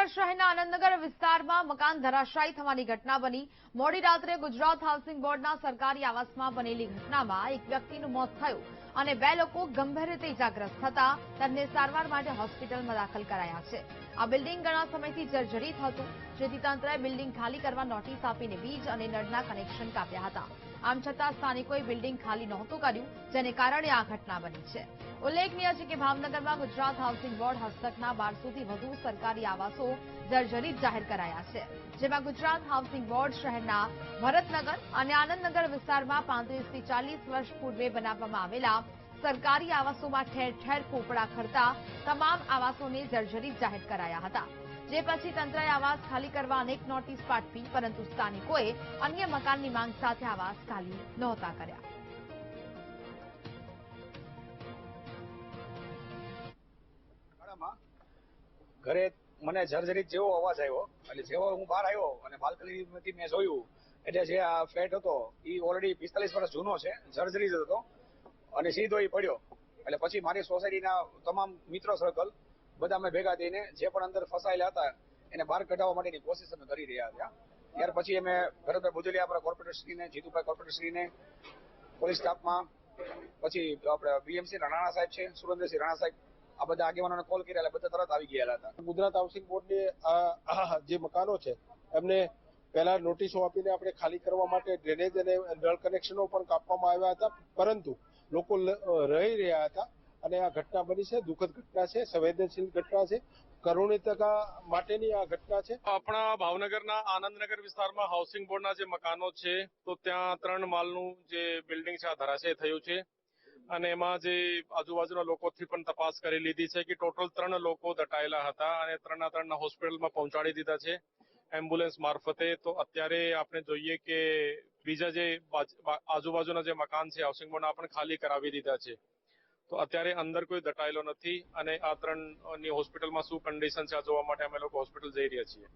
ભાવનગર શહેરના આનંદનગર વિસ્તારમાં મકાન ધરાશાયી થવાની ઘટના બની। મોડી રાત્રે ગુજરાત હાઉસિંગ બોર્ડના સરકારી આવાસમાં બનેલી ઘટનામાં એક વ્યક્તિનું મોત થયું અને 2 લોકો ગંભીર રીતે ઇજાગ્રસ્ત થતા તેમને સારવાર માટે હોસ્પિટલમાં દાખલ કરાયા છે। આ બિલ્ડિંગ ઘણા સમયથી જર્જરિત હતું, જેથી તંત્રએ બિલ્ડિંગ ખાલી કરવા નોટિસ આપીને વીજ અને નળના કનેક્શન કાપ્યા હતા। આમ છતાં સ્થાનિકોએ બિલ્ડિંગ ખાલી નહોતું કર્યું, જેને કારણે આ ઘટના બની છે। ઉલ્લેખનીય છે કે ભાવનગરમાં ગુજરાત હાઉસિંગ બોર્ડ હસ્તકના 1200થી વધુ સરકારી આવાસો જર્જરિત જાહેર કરાયા છે, જેમાં ગુજરાત હાઉસિંગ બોર્ડ શહેરના ભરતનગર અને આનંદનગર વિસ્તારમાં 35થી 40 વર્ષ પૂર્વે બનાવવામાં આવેલા સરકારી આવાસોમાં ઠેર ઠેર પોપડા ખરતા તમામ આવાસોને જર્જરિત જાહેર કરાયા હતા। જે પછી તંત્રએ આવાસ ખાલી કરવા અનેક નોટિસ પાઠવી, પરંતુ સ્થાનિકોએ અન્ય મકાનની માંગ સાથે આવાસ ખાલી નહોતા કર્યા। ઘરે મને જર્જરિત જેવો અવાજ આવ્યો, એટલે જેવો હું બહાર આવ્યો અને બાલ્કનીમાંથી મેં જોયું એટલે જે આ ફ્લેટ હતો એ ઓલરેડી 45 વર્ષ જૂનો છે, જર્જરિત હતો અને સીધો એ પડ્યો। એટલે પછી મારી સોસાયટીના તમામ મિત્રો સર્કલ બધા અમે ભેગા થઈને જે પણ અંદર ફસાયેલા હતા એને બહાર કઢાવવા માટેની કોશિશ અમે કરી રહ્યા હતા। ત્યાર પછી અમે ભરતભાઈ ભુજલિયા આપણા કોર્પોરેટરશ્રીને, જીતુભાઈ કોર્પોરેટરશ્રીને, પોલીસ સ્ટાફમાં, પછી આપણે બીએમસી રાણા સાહેબ છે, સુરેન્દ્રસિંહ રાણા સાહેબ, આ બધા આગેવાનોને કોલ કર્યા એટલે બધા તરત આવી ગયેલા હતા। ગુજરાત હાઉસિંગ બોર્ડની જે મકાનો છે એમને પહેલા નોટિસો આપીને આપણે ખાલી કરવા માટે ડ્રેનેજ અને નળ કનેક્શનો પણ કાપવામાં આવ્યા હતા, પરંતુ લોકો રહી રહ્યા હતા અને આ ઘટના બની છે। દુઃખદ ઘટના છે, સંવેદનશીલ ઘટના છે, કરુણિતકા માટેની આ ઘટના છે। આપણા ભાવનગરના આનંદનગર વિસ્તારમાં હાઉસિંગ બોર્ડના જે મકાનો છે તો ત્યાં 3 માળનું જે બિલ્ડિંગ છે આ ધરાશયી થયું છે અને એમાં જે આજુબાજુના લોકોથી પણ તપાસ કરી લીધી છે કે ટોટલ 3 લોકો દટાયેલા હતા અને 3ના હોસ્પિટલમાં પહોંચાડી દીધા છે એમ્બ્યુલન્સ મારફતે। તો અત્યારે આપણે જોઈએ કે બીજા જે આજુબાજુના જે મકાન છે હાઉસિંગ બોર્ડના આપણે ખાલી કરાવી દીધા છે। તો અત્યારે અંદર કોઈ દટાયેલો નથી અને આ 3ની હોસ્પિટલમાં શું કન્ડિશન છે આ જોવા માટે અમે લોકો હોસ્પિટલ જઈ રહ્યા છીએ।